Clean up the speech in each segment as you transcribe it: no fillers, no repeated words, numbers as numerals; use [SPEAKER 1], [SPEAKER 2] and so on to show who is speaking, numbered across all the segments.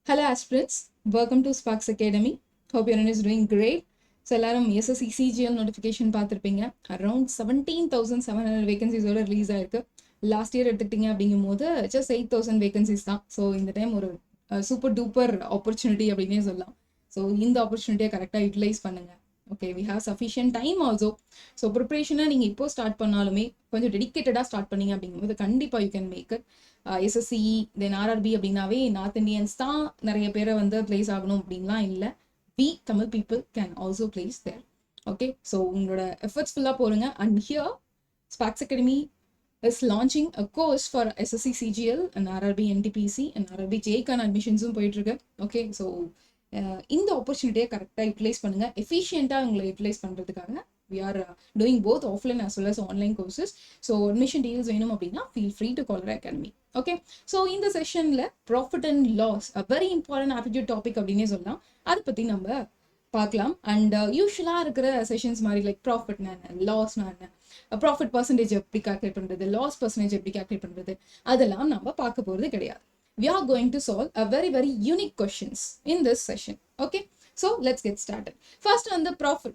[SPEAKER 1] Hello aspirants, welcome to Sparks Academy. Hope everyone is doing great. So எல்லாரும் SSC CGL notification பார்த்துருப்பீங்க. Around 17,700 vacancies ஓட release ஆயிருக்கு. Last year எடுத்துக்கிட்டீங்க அப்படிங்கும் போது just 8,000 vacancies தான். ஸோ இந்த டைம் ஒரு சூப்பர் டூப்பர் ஆப்பர்ச்சுனிட்டி அப்படின்னே சொல்லலாம். ஸோ இந்த ஆப்பர்ச்சுனிட்டியை கரெக்டாக யூட்டிலைஸ் பண்ணுங்க. Okay, we have sufficient time also. So ப்ரிப்ரேஷனை நீங்கள் இப்போ ஸ்டார்ட் பண்ணாலுமே கொஞ்சம் டெடிக்கேட்டடாக ஸ்டார்ட் பண்ணீங்க அப்படிங்கும்போது கண்டிப்பாக you can make it. SSC then RRB அப்படின்னாவே நார்த் இந்தியன்ஸ் தான் நிறைய பேரை வந்து பிளேஸ் ஆகணும் அப்படின்லாம் இல்லை. We Tamil people can also place there. Okay, so உங்களோட எஃபர்ட்ஸ் ஃபுல்லாக போடுங்க. And here Sparks academy is launching a course for SSC CGL and RRB NTPC and RRB ஜேக்கான அட்மிஷன்ஸும் போயிட்டுருக்கு. ஓகே, ஸோ இந்த ஆப்பர்ச்சுனிட்டியை கரெக்டாக யூட்டிலைஸ் பண்ணுங்கள். எஃபிஷியண்ட்டாக உங்களை யூட்டிலைஸ் பண்ணுறதுக்காக we are doing both offline as well as online courses. So admission details வேணும் அப்படின்னா feel free to call our academy. Okay, so இந்த செஷன்ல profit and loss a very important aptitude topic அப்படின்னே சொல்லலாம். அதை பற்றி நம்ம பார்க்கலாம். அண்ட் யூஸ்வலாக இருக்கிற செஷன்ஸ் மாதிரி லைக் ப்ராஃபிட்னா என்ன, லாஸ்னா என்ன, ப்ராஃபிட் பர்சன்டேஜ் எப்படி கால்குலேட் பண்ணுறது, லாஸ் பர்சன்டேஜ் எப்படி கால்குலேட் பண்ணுறது, அதெல்லாம் நம்ம பார்க்க போகிறது கிடையாது. We are going to solve a very unique questions in this session. Okay, so let's get started. First on the profit,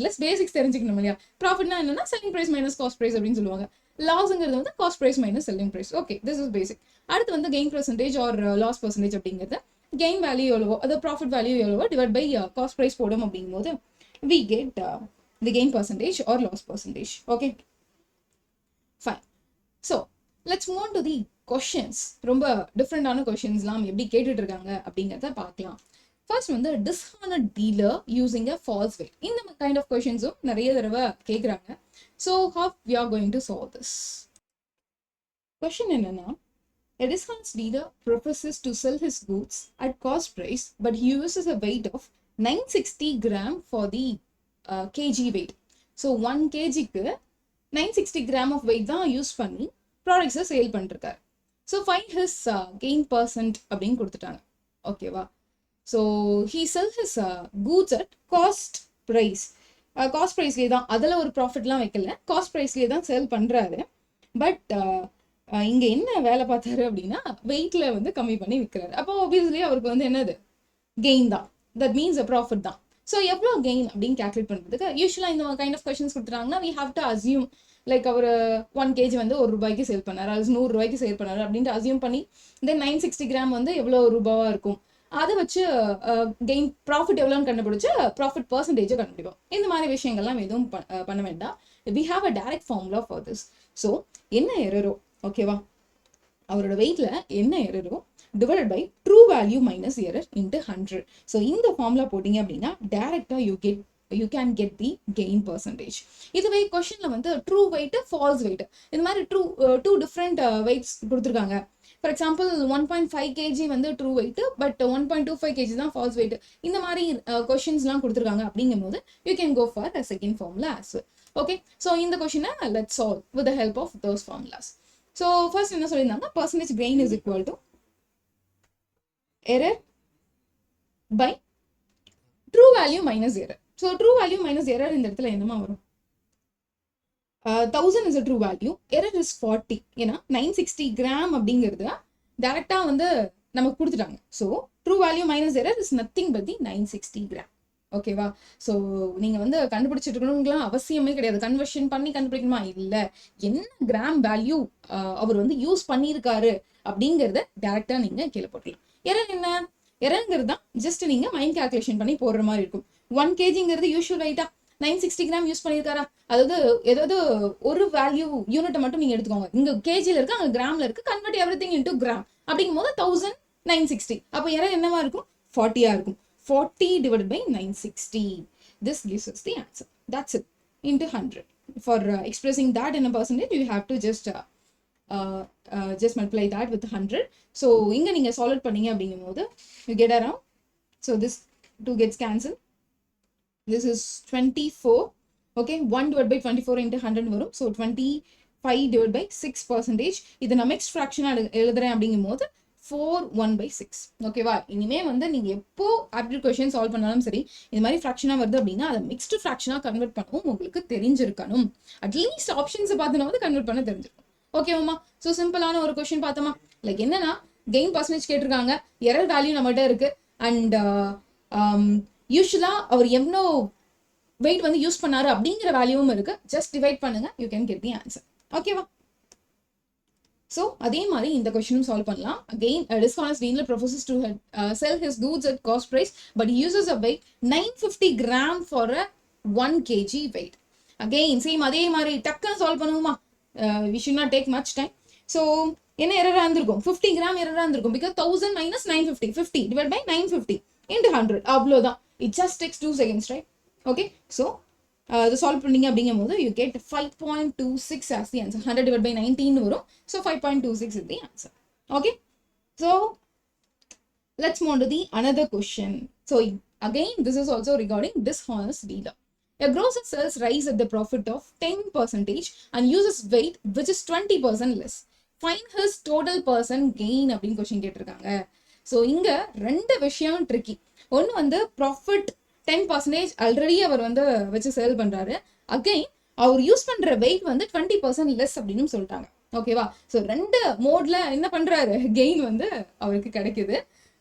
[SPEAKER 1] let's basics தெரிஞ்சுக்கணும் இல்லையா. ப்ராஃபிட்னா என்னன்னா selling price minus cost price அப்படின்னு சொல்லுவாங்க. லாஸ்ங்கிறது வந்து cost price minus selling price. Okay, this is basic. அடுத்து வந்து gain percentage or loss percentage அப்படிங்கிறது கெயின் வேல்யூ எவ்வளவோ, அது ப்ராஃபிட் வேல்யூ எவ்வளவோ டிவைட் பை காஸ்ட் ப்ரைஸ் போடும் அப்படிங்கும்போது we get the gain percentage or loss percentage. Okay, fine. So let's move on to the questions. ரொம்ப டிஃப்ரெண்டான கொஷின்ஸ்லாம் எப்படி கேட்டுட்டு இருக்காங்க அப்படிங்கிறத பார்க்கலாம். ஃபர்ஸ்ட் வந்து dishonest dealer using a false weight. இந்த கைண்ட் ஆஃப் கொஷின்ஸும் நிறைய தடவை கேட்குறாங்க. So how we are going to solve this. Question என்னன்னா, a dishonest dealer professes to sell his goods at cost price but he uses a weight of 960 gram for the kg weight. So 1 kgக்கு 960 gram of weight தான் use பண்ணி ப்ராடக்ட்ஸை sale பண்ணிருக்காரு. So find his gain percent அப்படின்னு கொடுத்துட்டாங்க. ஓகேவா, so he sell his goods at cost price. Cost ப்ரைஸ்லேயே தான், அதில் ஒரு ப்ராஃபிட்லாம் வைக்கல, காஸ்ட் ப்ரைஸ்லேயே தான் சேல் பண்ணுறாரு. பட் இங்கே என்ன வேலை பார்த்தாரு அப்படின்னா வெயிட்டில் வந்து கம்மி பண்ணி விற்கிறாரு. அப்போ ஆப்வியஸ்லி அவருக்கு வந்து என்னது கெயின் தான், தட் மீன்ஸ் அ ப்ராஃபிட் தான். ஸோ எவ்வளோ கெயின் அப்படின்னு கேல்குலேட் பண்ணுறதுக்கு யூஸ்வலாக இந்த கைண்ட் ஆஃப் கொஷின்ஸ் கொடுத்துட்டாங்கன்னா we have to assume like அவர் 1 kg வந்து ₹1 சேல் பண்ணார், அது ₹100 சேல் பண்ணார் அப்படின்ட்டு அசியூம் பண்ணி தென் 960 கிராம் வந்து எவ்வளோ ரூபாவா இருக்கும் அதை வச்சு கெயின் ப்ராஃபிட் எவ்வளோன்னு கண்டுபிடிச்சு ப்ராஃபிட் பர்சன்டேஜை கண்டுபிடிப்போம். இந்த மாதிரி விஷயங்கள்லாம் எதுவும் பண்ண வேண்டாம். we have a direct formula for this. So என்ன எரரோ, ஓகேவா, அவரோட வெயிட்ல என்ன எரரோ divided by true value minus error into 100. So இந்த ஃபார்முலா போட்டிங்க அப்படின்னா டேரெக்டாக you can get the gain percentage. இதுவே கொஷின்ல வந்து ட்ரூ வெயிட் ஃபால்ஸ் வெயிட் இந்த மாதிரி டூ டிஃப்ரெண்ட் வெயிட்ஸ் கொடுத்துருக்காங்க. ஃபார் எக்ஸாம்பிள் 1.5 kg வந்து ட்ரூ வெயிட் பட் 1.25 kg தான் ஃபால்ஸ் வெயிட். இந்த மாதிரி கொஷின்ஸ்லாம் கொடுத்துருக்காங்க. அப்படிங்கும் போது you can go for a second formula as well. Okay, so இந்த கொஷினை let's solve with the help of those formulas. So first என்ன சொல்லியிருந்தாங்க, percentage gain is equal to error by true value minus error. So true value minus error இந்த இடத்துல என்னமா வரும், 1000 is a true value, error is 40. ஏன்னா 960 gram அப்படிங்கிறது டைரக்டா வந்து நமக்கு கொடுத்துட்டாங்க. So true value minus error is nothing but the 960 gram. ஓகேவா, ஸோ நீங்க வந்து கண்டுபிடிச்சிட்டு இருக்கணுங்களாம் அவசியமே கிடையாது. கன்வர்ஷன் பண்ணி கண்டுபிடிக்கணுமா இல்லை, என்ன கிராம் வேல்யூ அவர் வந்து யூஸ் பண்ணியிருக்காரு அப்படிங்கிறத டைரக்டா நீங்க கீழே போட்டுக்கலாம். எரர் என்ன, எரர்ங்கிறது தான் ஜஸ்ட் நீங்க மைண்ட் கால்குலேஷன் பண்ணி போடுற மாதிரி இருக்கும். 1 kgங்கிறது யூஸ்வல் வெயிட்டா 960 கிராம் யூஸ் பண்ணியிருக்காரா, அதாவது ஏதாவது ஒரு வேல்யூ யூனிட்டை மட்டும் நீங்க எடுத்துக்கோங்க. இங்க கேஜில இருக்கு, அங்க கிராம்ல இருக்கு, கன்வெர்ட் எவ்ரிதிங் இன்டு கிராம் அப்படிங்கும் போது 1960. அப்போ எரர் என்னவா இருக்கும், 40 இருக்கும். 40 divided by 960. This gives us the answer. That's it. Into 100. For expressing that in a percentage, you have to just multiply that with 100. So இங்க நீங்க solve பண்ணீங்க அப்படிங்கும்போது you get around. So this 2 gets cancelled. This is 24. Okay, 1 divided by 24 into 100 வரும். So 25 divided by 6%. இது நான் mixed fraction எழுதுறேன் அப்படிங்கும்போது 4/1/6. ஓகேவா, இனிமே வந்து நீங்க எப்போ ஆப்டிடியூட் கொஸ்டின் சால்வ் பண்ணாலும் சரி இந்த மாதிரி ஃப்ராக்ஷனா வருது அப்படின்னா அதை மிக்ஸ்டு ஃப்ராக்ஷனா கன்வெர்ட் பண்ணவும் உங்களுக்கு தெரிஞ்சிருக்கணும். அட்லீஸ்ட் ஆப்ஷன்ஸை பார்த்துனாவது கன்வெர்ட் பண்ண தெரிஞ்சிருக்கும். ஓகேவாமா, ஸோ சிம்பிளான ஒரு கொஸ்டின் பார்த்தோமா, லைக் என்னன்னா கெயின் பர்சன்டேஜ் கேட்டிருக்காங்க, எரர் வேல்யூ நம்மகிட்ட இருக்கு. அண்ட் யூஸ்வலா அவர் எவ்வளோ வெயிட் வந்து யூஸ் பண்ணாரு அப்படிங்கிற வேல்யூவும் இருக்கு. ஜஸ்ட் டிவைட் பண்ணுங்க, you can get the answer. ஓகேவா? ஸோ அதே மாதிரி இந்த கொஸ்டினும் சால்வ் பண்ணலாம். Again dishonest dealer professes to sell his goods at cost price but he uses a weight 950 gram for a 1 kg weight. Again same அதே மாதிரி டக்குன்னு solve பண்ணுவோமா? we should not take much time. So என்ன எரரா இருந்திருக்கும்? 50 gram எரரா இருந்திருக்கும். Because 1000 minus 950, 50 divided by 950 into 100, அவ்வளோதான். it just takes 2 seconds, right? okay, so இது solve பண்ணீங்க அப்படிங்கும்போது you get 5.26 as the answer. 100 divided by 19 வரும். So 5.26 is the answer. Okay, so let's move on to the another question. So again, this is also regarding dishonest dealer. A grocer sells rice at the profit of 10% and uses weight which is 20% less. Find his total percent gain அப்படின்னு question கேட்டிருக்காங்க. So இங்க ரெண்டு விஷயம் tricky. ஒன்று வந்து profit 10% already அவர் வந்து வச்சு sale பண்றாரு. அகைன் அவர் யூஸ் பண்ற வெயிட் வந்து 20% லெஸ் அப்படின்னு சொல்லிட்டாங்க. ஓகேவா? ஸோ ரெண்டு மோட்ல என்ன பண்றாரு, கெயின் வந்து அவருக்கு கிடைக்குது.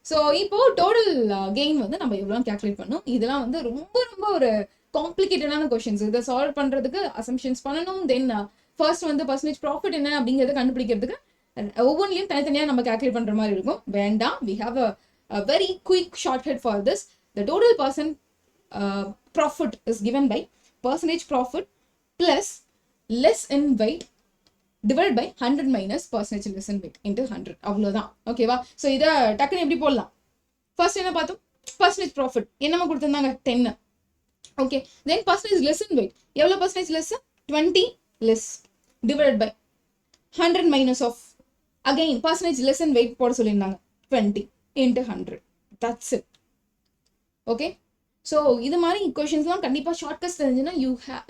[SPEAKER 1] ஸோ இப்போ டோட்டல் கெயின் வந்து நம்ம எவ்வளோ கேல்குலேட் பண்ணணும். இதெல்லாம் வந்து ரொம்ப ரொம்ப ஒரு காம்ப்ளிகேட்டடான கொஸ்டின்ஸ். இதை சால்வ் பண்றதுக்கு அசம்ஷன்ஸ் பண்ணணும். தென் ஃபர்ஸ்ட் வந்து பர்சன்டேஜ் ப்ராஃபிட் என்ன அப்படிங்கிறத கண்டுபிடிக்கிறதுக்கு ஒவ்வொன்றிலையும் தனித்தனியாக நம்ம கேல்குலேட் பண்ற மாதிரி இருக்கும். வேண்டாம், we have a very quick shortcut for this. The total profit is given by percentage profit plus less in weight divided by 100 minus percentage less in weight into 100. அவ்வளோதான். ஓகேவா? ஸோ இதை டக்குன்னு எப்படி போடலாம்? ஃபர்ஸ்ட் என்ன பார்த்தோம்? பர்சன்டேஜ் ப்ராஃபிட் என்னமா கொடுத்துருந்தாங்க? 10. Okay, then percentage less in weight எவ்வளோ percentage less? 20 less divided by 100 minus of again percentage less in weight போட சொல்லியிருந்தாங்க 20 into 100. That's it. Okay, so இது மாதிரி கொஷின்ஸ்லாம் கண்டிப்பாக ஷார்ட்கட்ஸ் தெரிஞ்சுன்னா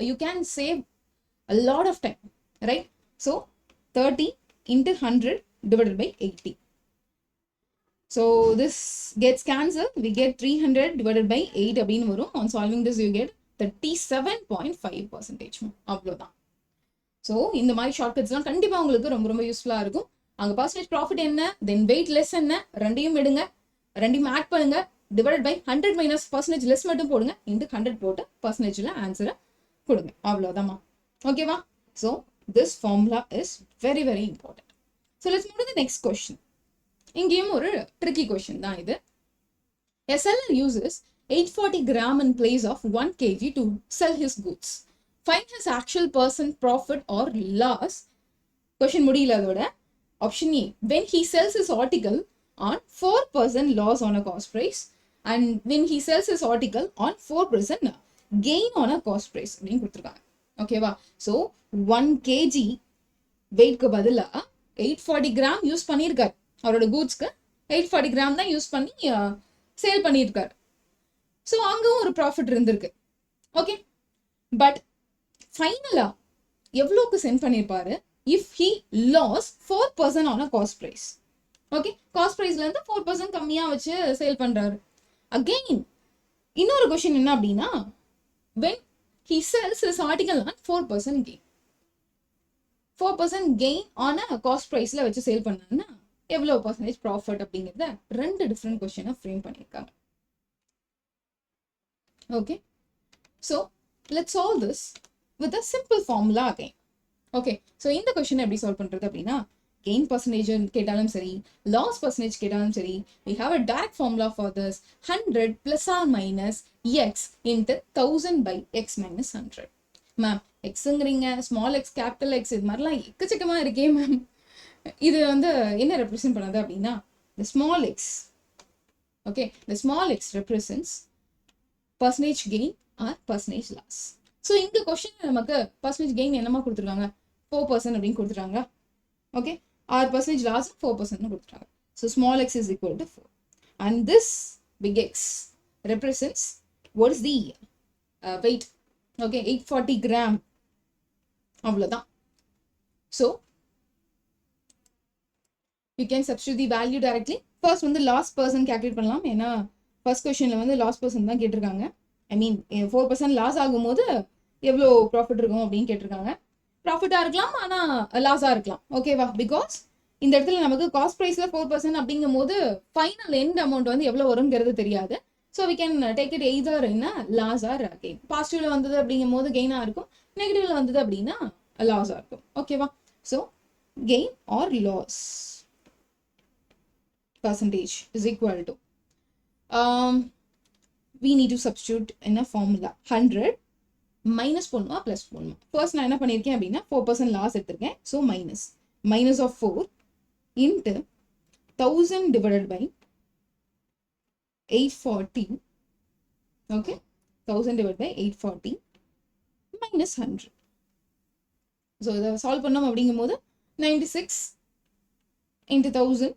[SPEAKER 1] you can save a lot of time, right? So 30 into 100 divided by 80. So this gets cancelled. We get 300 divided by 8 அப்படின்னு வரும். On solving this you get 37.5%. அவ்வளோதான். So இந்த மாதிரி ஷார்ட்கட்ஸ்லாம் கண்டிப்பாக உங்களுக்கு ரொம்ப ரொம்ப யூஸ்ஃபுல்லாக இருக்கும். அங்கே பர்சன்டேஜ் ப்ராஃபிட் என்ன, தென் வெயிட் லெஸ் என்ன, ரெண்டையும் எடுங்க, ரெண்டையும் ஆட் பண்ணுங்க, divide by 100 minus percentage less மட்டும் போடுங்க, இன்டு 100 போட்டு பர்சன்டேஜில் ஆன்சரை கொடுங்க. அவ்வளோதாம்மா. ஓகேவா? So this formula is very very important. So let's move to the next question. இங்கேயும் ஒரு ட்ரிக்கி கொஸ்டின் தான் இது. A seller uses 840 gram in place of 1 kg to sell his goods. Find his actual percent profit or loss. Question முடியல அதோட. Option A, when he sells his article on 4% loss on a cost price and when he sells his article on 4% gain on a cost price அப்படின்னு கொடுத்துருக்காங்க. ஓகேவா? So 1 kg வெயிட்க்கு பதிலாக 840 gram use பண்ணியிருக்காரு. அவரோட கூட்ஸ்க்கு 840 gram தான் யூஸ் பண்ணி sale பண்ணியிருக்காரு. ஸோ அங்கவும் ஒரு ப்ராஃபிட் இருந்திருக்கு. ஓகே, பட் ஃபைனலாக எவ்வளோக்கு சென்ட் பண்ணியிருப்பாரு if he loss 4% on a cost price. Okay, cost ப்ரைஸ்லேருந்து 4% கம்மியாக வச்சு சேல் பண்ணுறாரு. அகெயின் இன்னொரு கொஷின் என்ன அப்படின்னா, when he sells his article on 4% gain, 4% gain on a cost ப்ரைஸில் வச்சு சேல் பண்ணாருன்னா எவ்வளோ பர்சன்டேஜ் ப்ராஃபிட் அப்படிங்கிறத ரெண்டு டிஃப்ரெண்ட் கொஸ்டினை ஃப்ரேம் பண்ணியிருக்காங்க. Okay, so let's solve this with a simple formula again. Okay, so இந்த கொஸ்டினை எப்படி சால்வ் பண்ணுறது அப்படின்னா, கெயின் பர்சன்டேஜ் கேட்டாலும் சரி, லாஸ் பர்சன்டேஜ் கேட்டாலும் சரி, we have a direct formula for this. 100 plus or minus x into 1000 by x minus 100. Ma'am எக்ஸுங்கிறீங்க, ஸ்மால் எக்ஸ், கேபிட்டல் எக்ஸ், இது மாதிரிலாம் எக்கச்சக்கமாக இருக்கே மேம். இது வந்து என்ன ரெப்ரசென்ட் பண்ணுது அப்படின்னா, the small x. Okay, the small x represents percentage gain or percentage loss. So இந்த கொஸ்டின் நமக்கு பர்சன்டேஜ் கெயின் என்னமா கொடுத்துருக்காங்க, 4% அப்படின்னு கொடுத்துருக்காங்க. ஓகே, ஆர் பர்சன்டேஜ் லாஸ் 4% கொடுத்துருக்காங்க. So small X is equal to 4 and this big X represents what is the weight. Okay, 840 gram, அவ்வளோதான். So you can substitute the value directly. First வந்து loss percent calculate பண்ணலாம். ஏன்னா first கொஸ்டினில் வந்து loss person தான் கேட்டிருக்காங்க. ஐ மீன் 4% loss ஆகும்போது எவ்வளோ ப்ராஃபிட் இருக்கும் அப்படின்னு கேட்டிருக்காங்க. ப்ராஃபிட்டாக இருக்கலாம், ஆனால் லாஸாக இருக்கலாம். ஓகேவா? பிகாஸ் இந்த இடத்துல நமக்கு காஸ்ட் ப்ரைஸ்ல 4% அப்படிங்கும் போது ஃபைனல் எண்ட் அமௌண்ட் வந்து எவ்வளவு வருங்கிறது தெரியாது. So we can take it either என்ன லாஸ் ஆர் கெயின். பாசிட்டிவ்ல வந்தது அப்படிங்கும் போது கெயினா இருக்கும், நெகட்டிவ்ல வந்தது அப்படின்னா லாஸா இருக்கும். ஓகேவா? So gain or loss percentage is equal to we need to substitute in a formula 100 minus பண்ணுமா plus பண்ணுமா. ஃபர்ஸ்ட் நான் என்ன பண்ணியிருக்கேன் அப்படின்னா 4% லாஸ் எடுத்திருக்கேன். So minus of 4 into 1000 divided by 840. Okay, 1000 divided by 840 minus 100. So இதை சால்வ் பண்ணோம் அப்படிங்கும் போது 96 into 1000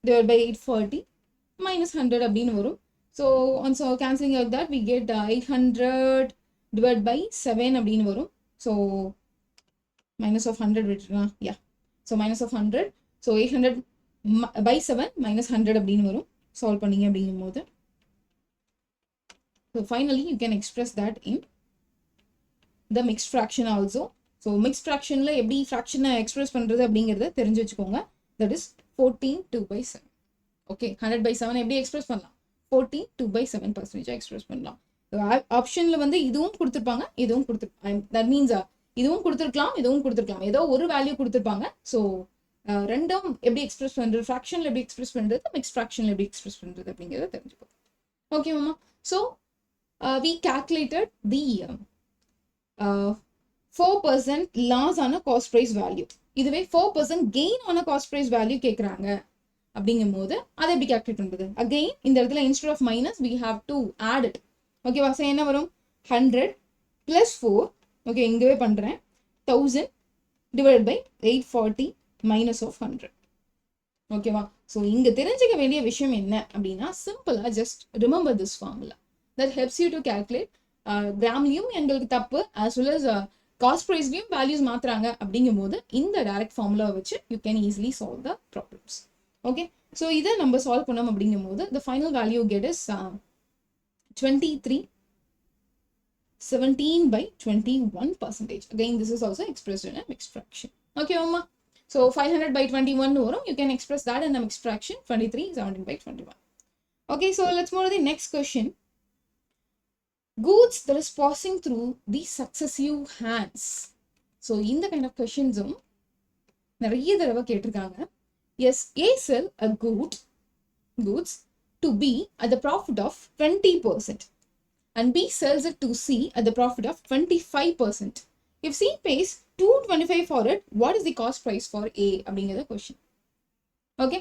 [SPEAKER 1] divided by 840 minus 100 அப்படின்னு வரும். So on cancelling out that we get 800 divided by 7 அப்படின்னு வரும். So minus of 100 விட்டுருலாம். Yeah, so minus of 100, so 800 by 7 minus 100 அப்படின்னு வரும் சால்வ் பண்ணீங்க அப்படிங்கும் போது. So finally you can express that in the mixed fraction also. So mixed fractionல எப்படி ஃப்ராக்ஷனை express பண்றது அப்படிங்கறத தெரிஞ்சு வச்சுக்கோங்க. That is 14 2 by 7. Okay, 100 by 7 எப்படி எக்ஸ்பிரஸ் பண்ணலாம்? 14 2 by 7% எக்ஸ்பிரஸ் பண்ணலாம். ஆப்ஷன்ல வந்து இதுவும் கொடுத்துருப்பாங்க, இதுவும் கொடுத்துருப்பாங்க. தட் மீன்ஸ் இதுவும் கொடுத்துருக்கலாம், இதுவும் கொடுத்துருக்கலாம், ஏதோ ஒரு வேல்யூ கொடுத்துருப்பாங்க. ஸோ ரெண்டும் எப்படி எக்ஸ்பிரஸ் பண்றது, ஃப்ராக்ஷன்ல எப்படி எக்ஸ்பிரஸ் பண்றது, மிக்ஸ் ஃப்ராக்ஷன்ல எப்படி எக்ஸ்பிரஸ் பண்றது அப்படிங்கிறத தெரிஞ்சுக்கோங்க. ஓகே மாமா. So we calculated the 4% loss ஆன காஸ்ட் ப்ரைஸ் வேல்யூ. இதுவே 4% கெயின் ஆன காஸ்ட் ப்ரைஸ் வேல்யூ கேட்குறாங்க அப்படிங்கும் போது அதை எப்படி கால்குலேட் பண்றது? அகெயின் இந்த இடத்துல instead of minus we have to add it. ஓகேவா? ஸோ என்ன வரும்? 100 plus 4. ஓகே, இங்கவே பண்றேன். 1000 divided by 840 minus of 100. ஓகேவா? ஸோ இங்க தெரிஞ்சுக்க வேண்டிய விஷயம் என்ன அப்படின்னா, சிம்பிளா just remember this formula that helps you to calculate. கிராம்லயும் எங்களுக்கு தப்பு, as well as காஸ்ட் ப்ரைஸ்லயும் வேல்யூஸ் மாத்துறாங்க அப்படிங்கும் போது இந்த டைரக்ட் ஃபார்முலா வச்சு you can easily solve the problems. Okay, so இதை நம்ம சால்வ் பண்ணோம் அப்படிங்கும் போது the final value get is 23 17 by 21%. Again, this is also expressed in a mixed fraction. Okay, Amma. So 500 by 21 வரும். You can express that in a mixed fraction. 23 17 by 21. Okay, so let's move to the next question. Goods that is passing through the successive hands. So in the kind of questions நிறைய தடவை கேட்டிருக்காங்க. Yes, A sell a goods to B at the profit of 20%. And B sells it to C at the profit of 25%. If C pays 225 for it, what is the cost price for A? அப்படிங்கிற question. Okay,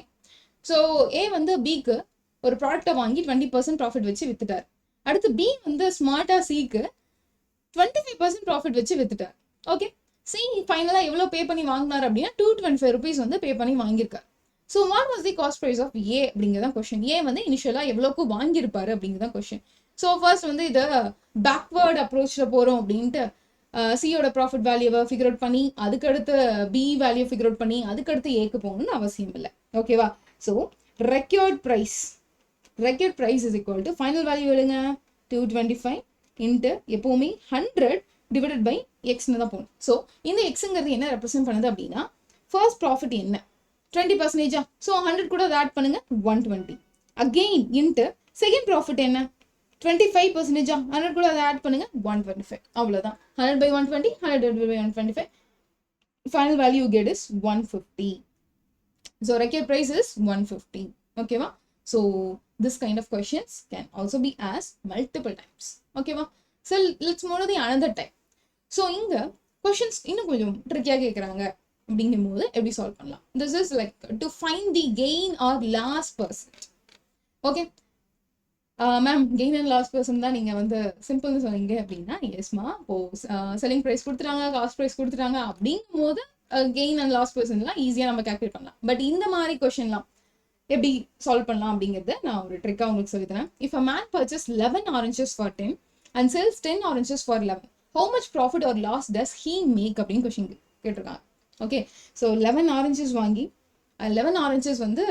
[SPEAKER 1] so A வந்து Bக்கு ஒரு ப்ராடக்டை வாங்கி 20% profit வச்சு வித்துட்டார். அடுத்து B வந்து ஸ்மார்ட்டா Cக்கு 25% ப்ராஃபிட் வச்சு வித்துட்டார். ஓகே, C ஃபைனலா எவ்வளவு பே பண்ணி வாங்கினார் அப்படின்னா 225 rupees வந்து பே பண்ணி வாங்கியிருக்கார். So what was the cost price of A அப்படிங்கிறதான் கொஸ்டின். ஏ வந்து இனிஷியலா எவ்வளோக்கு வாங்கியிருப்பாரு அப்படிங்கிறதான் கொஸ்டின். ஸோ ஃபர்ஸ்ட் வந்து இதை பேக்வேர்ட் அப்ரோச்சில் போகிறோம் அப்படின்ட்டு சியோட ப்ராஃபிட் வேல்யூவை ஃபிகர் அவுட் பண்ணி அதுக்கடுத்து பி வேல்யூ ஃபிகர் அவுட் பண்ணி அதுக்கடுத்து ஏக்கு போகணும்னு அவசியம் இல்லை. ஓகேவா? So required price is equal to final value எழுங்க 225 இன்ட்டு எப்போவுமே 100 டிவைடட் பை எக்ஸ்னு தான் போகணும். ஸோ இந்த எக்ஸுங்கிறது என்ன ரெப்ரசென்ட் பண்ணுது அப்படின்னா, ஃபர்ஸ்ட் ப்ராஃபிட் என்ன 20%. ஸோ 100 கூட அதை ஆட் பண்ணுங்க 120. அகெயின் இன்ட்டு செகண்ட் ப்ராஃபிட் என்ன 25%. 100 கூட அதை ஆட் பண்ணுங்க 125. அவ்வளோதான். 100 by 120, 100 by 125. Final value you get is 150. So required price is 150. ஓகேவா? So this kind of questions can also be asked multiple times. ஓகேவா? So let's move to the another type. So இங்க questions இன்னும் கொஞ்சம் ட்ரிக்கியாக கேட்குறாங்க அப்படிங்கும் போது எப்படி solve பண்ணலாம்? This is like to find the gain or loss percent. Okay ma'am, gain and loss percent தான் நீங்கள் வந்து சிம்பிள்னு சொன்னீங்க அப்படின்னா, எஸ்மா இப்போ செல்லிங் ப்ரைஸ் கொடுத்துட்டாங்க, காஸ்ட் ப்ரைஸ் கொடுத்துட்டாங்க அப்படிங்கும் போது கெயின் அண்ட் லாஸ் பர்சன்லாம் ஈஸியாக நம்ம கால்குலேட் பண்ணலாம். பட் இந்த மாதிரி கொஸ்டின்லாம் எப்படி சால்வ் பண்ணலாம் அப்படிங்கிறத நான் ஒரு ட்ரிக்காக உங்களுக்கு சொல்லித்தரேன். If a man purchase 11 oranges for 10 and sells 10 oranges for 11, how much profit or loss does he make அப்படின்னு கொஸ்டின் கேட்டிருக்காங்க. ஓகே, ஸோ 11 oranges வாங்கி 11 oranges வந்து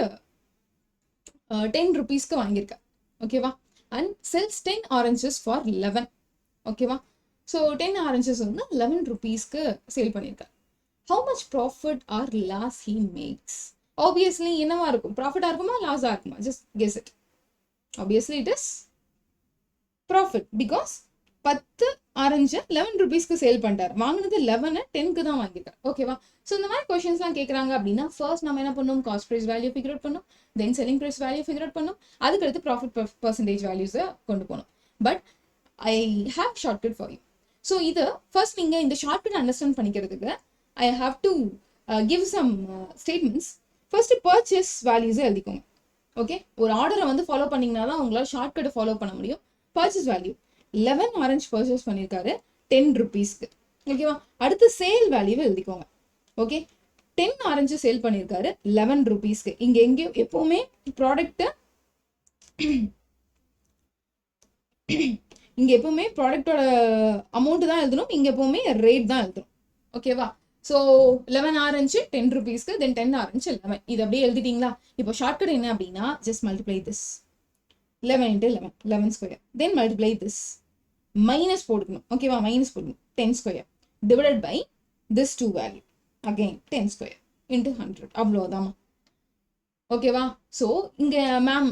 [SPEAKER 1] 10 rupeesக்கு வாங்கியிருக்கேன். ஓகேவா? And sells 10 oranges for 11. ஓகேவா? ஸோ 10 oranges வந்து 11 rupeesக்கு சேல் பண்ணியிருக்கேன். how much profit or loss he makes. Obviously என்னவா இருக்கும், ப்ராஃபிட்டா இருக்குமா லாஸா இருக்குமா, just guess it. Obviously it is profit because 10 orange 11 rupeesக்கு சேல் பண்ணிட்டார், வாங்கினது 11 10க்கு தான் வாங்கிட்டார். ஓகேவா? ஸோ இந்த மாதிரி கொஸ்டின்ஸ்லாம் கேட்குறாங்க அப்படின்னா ஃபர்ஸ்ட் நம்ம என்ன பண்ணணும், cost price value figure out பண்ணணும், then selling price value figure out பண்ணணும், அதுக்கடுத்து ப்ராஃபிட் பர்சன்டேஜ் வேல்யூஸை கொண்டு போகணும். But I have shortcut for you. So இது ஃபர்ஸ்ட் நீங்கள் இந்த ஷார்ட்கட் அண்டர்ஸ்டாண்ட் பண்ணிக்கிறதுக்கு I have to give some statements. First purchase வேல்யூஸை எழுதிக்கோங்க. ஓகே, ஒரு ஆர்டரை வந்து ஃபாலோ பண்ணிங்கன்னா தான் உங்களால் ஷார்ட்கட்டை ஃபாலோ பண்ண முடியும். பர்ச்சேஸ் வேல்யூ 11 ஆரஞ்சு பர்ச்சேஸ் பண்ணியிருக்காரு 10 rupeesக்கு. ஓகேவா? அடுத்து சேல் வேல்யூவை எழுதிக்கோங்க. ஓகே, 10 ஆரஞ்சு சேல் பண்ணியிருக்காரு 11 rupeesக்கு. இங்கே எங்கேயும் எப்பவுமே ப்ராடக்ட்டை இங்கே எப்பவுமே ப்ராடக்டோட அமௌண்ட் தான் எழுதணும், இங்கே எப்பவுமே ரேட் தான் எழுதணும். ஓகேவா? ஸோ 11 ஆரஞ்சு 10 rupeesக்கு, தென் 10 ஆரஞ்சு 11. இது அப்படியே எழுதிட்டீங்களா? இப்போ ஷார்ட்கட் என்ன அப்படின்னா just multiply this 11 into 11 11 square, then multiply this, minus போடுக்கணும். ஓகேவா? மைனஸ் போடணும் 10 square divided by this 2 value, again 10 square into 100. அவ்வளோதாமா. ஓகேவா? ஸோ இங்கே மேம்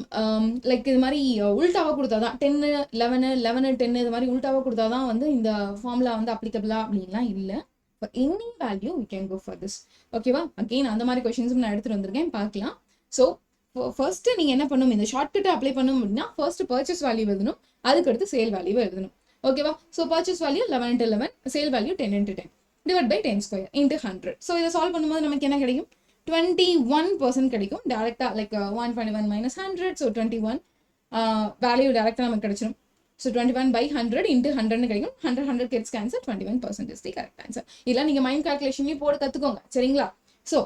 [SPEAKER 1] லைக் இது மாதிரி உல்டாவாக கொடுத்தாதான் 10 11 11 10 இது மாதிரி உல்டாவாக கொடுத்தாதான் வந்து இந்த ஃபார்முலா வந்து அப்ளிகபிளா அப்படின்லாம் இல்லை. For any value we can go for this. ஓகேவா? அகெயின் அந்த மாதிரி கொஸ்டின்ஸும் நான் எடுத்துகிட்டு வந்திருக்கேன், பார்க்கலாம். ஸோ ஃபர்ஸ்ட் நீங்க என்ன பண்ணணும், இந்த ஷார்ட்கட்டை அப்ளை பண்ணணும் அப்படின்னா ஃபர்ஸ்ட் பர்ச்சேஸ் வேல்யூ எழுதணும், அதுக்கடுத்து சேல் வேல்யூ எழுதணும். ஓகேவா? So purchase value 11 into 11, sale value 10 into 10 divide by 10 square into 100. So இதை சால்வ் பண்ணும்போது நமக்கு என்ன கிடைக்கும், 21% கிடைக்கும். டேரக்டா லைக் 121 minus 100, ஸோ 21 வேல்யூ டேரக்டா நமக்கு கிடைச்சிடும். ஸோ 21 by 100 into 100 கிடைக்கும். 100 gets cancel, 21% is the correct answer. இதெல்லாம் நீங்க மைண்ட் கால்குலேஷன்லயும் போட்டு கத்துக்கோங்க, சரிங்களா? ஸோ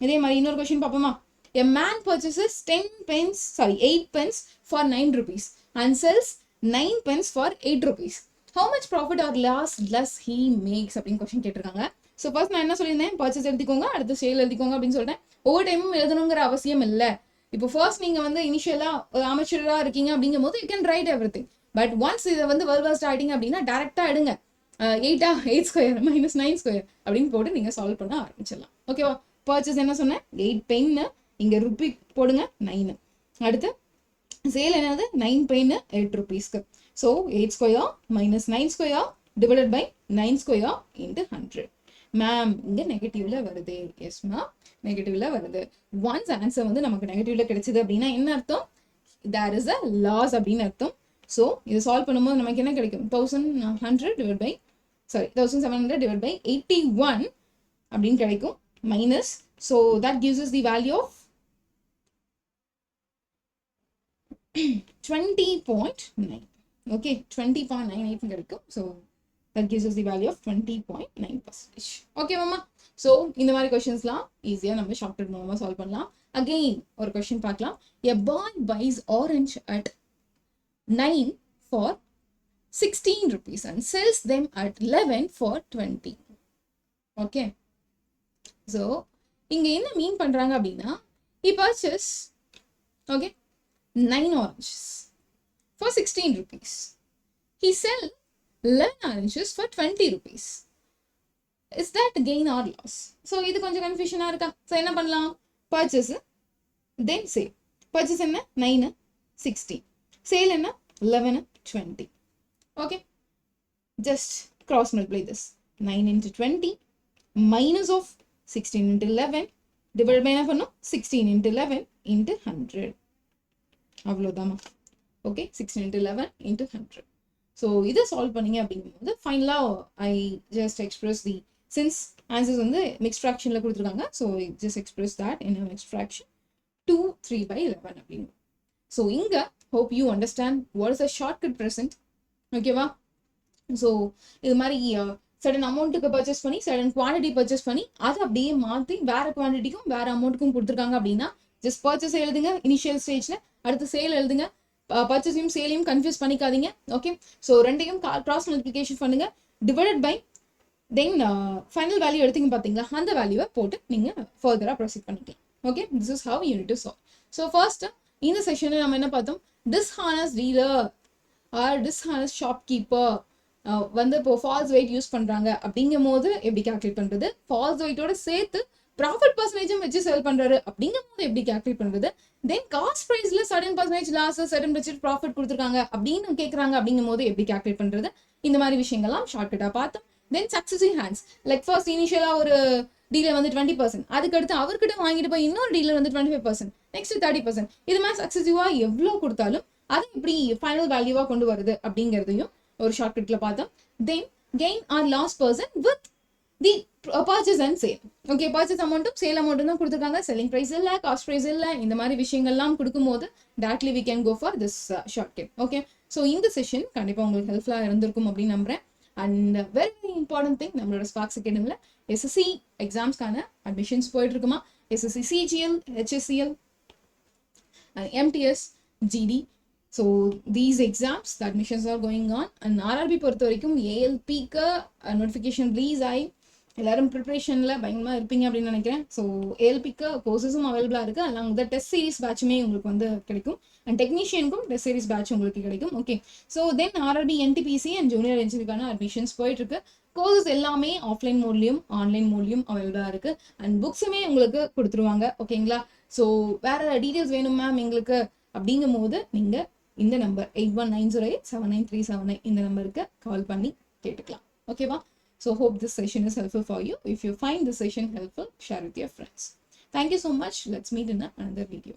[SPEAKER 1] இதே மாதிரி இன்னொரு கொஸ்டின் பார்ப்போமா? A man purchases 8 pence for 9 rupees and sells 9 pence for 8 rupees. How much profit or loss does he makes அப்படின்னு கொஸ்டின் கேட்டிருக்காங்க. ஸோ ஃபர்ஸ்ட் நான் என்ன சொல்லியிருந்தேன், பர்ச்சேஸ் எழுதிக்கோங்க, அடுத்து சேல் எழுதிக்கோங்க அப்படின்னு சொல்லிட்டேன். ஒவ்வொரு டைமும் எழுதணுங்கிற அவசியம் இல்லை. இப்போ ஃபர்ஸ்ட் நீங்க வந்து இனிஷியலா அமெச்சூரா இருக்கீங்க அப்படிங்கும் போது you can write every thing. But once இதை வந்து வெல் ஆயிட்டீங்க அப்படின்னா டேரக்டா எடுங்க, 8 square minus 9 square அப்படின்னு போட்டு நீங்க சால்வ் பண்ண ஆரம்பிச்சிடலாம். ஓகேவா? பர்ச்சேஸ் என்ன சொன்னேன், 8 பென்னு, இங்க ருபி போடுங்க 9. அடுத்து சேல் என்னது 9 பெயின் 8 rupeesக்கு. So 8 square minus 9 square divided by 9 square into 100. Ma'am இங்க நெகட்டிவ்ல வருது. எஸ் மேம், நெகட்டிவ்ல வருது. ஒன்ஸ் ஆன்சர் வந்து நமக்கு நெகட்டிவ்ல கிடைச்சது அப்படின்னா என்ன அர்த்தம், தேர் இஸ் அ லாஸ் அப்படின்னு அர்த்தம். ஸோ இதை சால்வ் பண்ணும்போது நமக்கு என்ன கிடைக்கும், 1100 divided by 1700 divided by 81 அப்படின்னு கிடைக்கும். Minus, so that gives us the value of 20.9. okay, 20.98 கிடைக்கும். So that gives us the value of 20.9%. okay மாமா? ஸோ இந்த மாதிரி கொஸ்டின்ஸ்லாம் ஈஸியாக நம்ம ஷார்ட்கட் மூலமாக சால்வ் பண்ணலாம். அகெயின் ஒரு கொஸ்டின் பார்க்கலாம். a boy buys orange at 9 for 16 rupees and sells them at 11 for 20. okay, so இங்கே என்ன மீன் பண்ணுறாங்க அப்படின்னா, he purchased okay 9 oranges for 16 rupees. He sell 11 oranges for 20 rupees. Is that gain or loss? So இது கொஞ்சம் கன்ஃபியூஷனா இருக்கா? So என்ன பண்ணலாம், purchase தென் sale. Purchase என்ன 9 16, சேல் என்ன 11 20. Okay, just cross multiply this. 9 into 20 minus of 16 into 11 divided by என்ன பண்ணும், 16 into 11 into 100. அவ்வளோதாமா. Okay, 16 into 11 into 100. ஸோ இதை சால்வ் பண்ணீங்க அப்படிங்கும்போது ஃபைனலாக I just express the, since answers வந்து மிக்ஸ்ட் ஃப்ராக்ஷனில் கொடுத்துருக்காங்க, so just express that in mixed fraction 2 3/11 அப்படின்னு. ஸோ இங்கே hope you understand what is a shortcut present. ஓகேவா? ஸோ இது மாதிரி சடன் அமௌண்ட்டுக்கு பர்ச்சேஸ் பண்ணி சடன் குவான்டிட்டி பர்ச்சேஸ் பண்ணி அதை அப்படியே மாற்றி வேற குவான்டிட்டிக்கும் வேற அமௌண்ட்டுக்கும் கொடுத்துருக்காங்க அப்படின்னா ஜஸ்ட் பர்ச்சேஸ் எழுதுங்க இனிஷியல் ஸ்டேஜ்ல, அடுத்து சேல் எழுதுங்க. பர்ச்சேஸையும் சேலையும் கன்ஃபியூஸ் பண்ணிக்காதீங்க. ஓகே, ஸோ ரெண்டையும் கிராஸ் மல்டிப்ளிகேஷன் பண்ணுங்க, divided by then final value எடுத்தீங்க பார்த்தீங்களா, அந்த வேல்யூவை போட்டு நீங்கள் ஃபர்தராக ப்ரொசீட் பண்ணிக்கலாம். Okay, this is how you need to solve. So first இந்த செஷனில் நம்ம என்ன பார்த்தோம், dishonest dealer or dishonest shopkeeper வந்து இப்போ ஃபால்ஸ் வெயிட் யூஸ் பண்றாங்க அப்படிங்கும் போது எப்படி கால்குலேட் பண்றது, ஃபால்ஸ் வெயிட்டோட சேர்த்து ப்ராஃபிட் பர்சன்டேஜும் வச்சு செல் பண்றாரு அப்படிங்கும் போது எப்படி கால்குலேட் பண்றது, தென் காஸ்ட் பிரைஸ்ல certain percentage loss certain budget profit கொடுத்துருக்காங்க அப்படின்னு கேட்கறாங்க அப்படிங்கும் போது எப்படி கால்குலேட் பண்றது, இந்த மாதிரி விஷயங்கள்லாம் ஷார்ட்கட்டா பார்த்தோம். தென் சக்சஸிவ் ஹேண்ட்ஸ், லைக் ஃபர்ஸ்ட் இனிஷியலா ஒரு டீலர் வந்து 20%, அதுக்கடுத்து அவர்கிட்ட வாங்கிட்டு போய் இன்னொரு டீலர் வந்து 25%, நெக்ஸ்ட் 30%, இது மாதிரி சக்சஸிவா எவ்வளோ கொடுத்தாலும் அதை எப்படி ஃபைனல் வேல்யூவா கொண்டு வருது அப்படிங்கிறதையும் ஒரு ஷார்ட்கட்ல பார்த்தோம். Then gain or loss percent with the purchase and sale. Okay, purchase அமௌண்ட்டும் சேல் அமௌண்ட்டும் தான் கொடுத்துருக்காங்க, செல்லிங் ப்ரைஸ் இல்லை, காஸ்ட் ப்ரைஸ் இல்லை, இந்த மாதிரி விஷயங்கள்லாம் கொடுக்கும்போது directly we can go for this shortcut. Okay, so இந்த செஷன் கண்டிப்பாக உங்களுக்கு ஹெல்ப்ஃபுல்லாக இருந்திருக்கும் அப்படின்னு நம்புறேன். And very very important thing, நம்மளோட ஸ்பார்க்ஸ் அகாடமியில் எஸ்எஸ்சி எக்ஸாம்ஸ்க்கான அட்மிஷன்ஸ் போயிட்டு இருக்குமா. SSC CGL, CHSL, MTS, GD. So these exams, the admissions are going on. And RRB பொறுத்த வரைக்கும் ALPக்கு நோட்டிஃபிகேஷன் ரிலீஸ் ஆகி எல்லாரும் ப்ரிப்பரேஷனில் பயங்கரமாக இருப்பீங்க அப்படின்னு நினைக்கிறேன். ஸோ ALPக்கு கோர்சஸும் அவைலபிளாக இருக்குது, அலாங் வித் டெஸ்ட் சீரிஸ் பேட்சுமே உங்களுக்கு வந்து கிடைக்கும். அண்ட் டெக்னீஷியனுக்கும் டெஸ்ட் சீரிஸ் பேட்ச் உங்களுக்கு கிடைக்கும். Okay, so then RRB NTPC and junior என்ஜினியருக்கான அட்மிஷன்ஸ் போயிட்டு இருக்கு. கோர்சஸ் எல்லாமே ஆஃப்லைன் மோட்லையும் ஆன்லைன் மோட்லையும் அவைலபிளாக இருக்குது. அண்ட் புக்ஸுமே உங்களுக்கு கொடுத்துருவாங்க. ஓகேங்களா, ஸோ வேற டீட்டெயில்ஸ் வேணும் மேம் எங்களுக்கு அப்படிங்கும் போது நீங்கள் இந்த நம்பர் 8190879379 இந்த நம்பருக்கு கால் பண்ணி கேட்டுக்கலாம். ஓகேவா, so hope this session is helpful for you. If you find this session helpful, share with your friends. Thank you so much. Let's meet in another video.